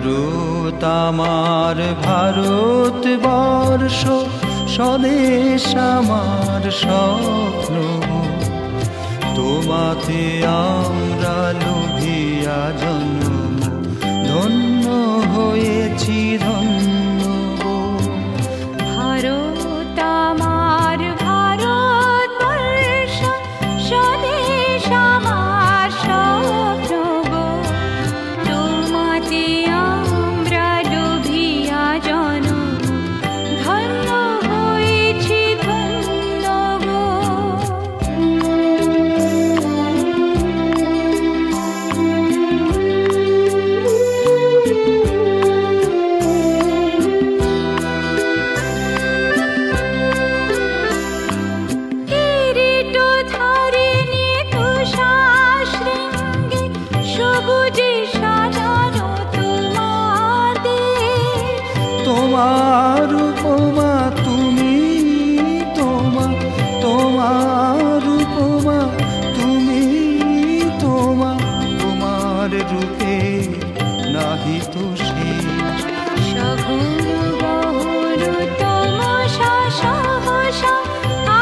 ভারত আমার ভারতবর্ষ, স্বদেশ আমার স্বপ্ন। তোমাতে আমরা লোভিয়া জন্ম, ধন্য হয়েছি ধন্য গো। ভারত আমার ভারতবর্ষ, স্বদেশ আমার স্বপ্ন গো। তোমাতে আমরা লোভিয়া জন্ম, ধন্য হয়েছি ধন্য গো। তোমার উপমা তুমি, তোমার উপমা তুমি, তোমার রূপে নাহি তো শেষ। সগুরু বহুরু তমসা সহসা,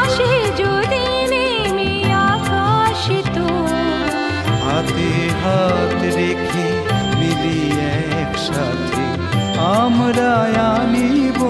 আসে যদি নেমে আকাশিত। হাতে হাত রেখে মিলি একসাথে আমরা আনিব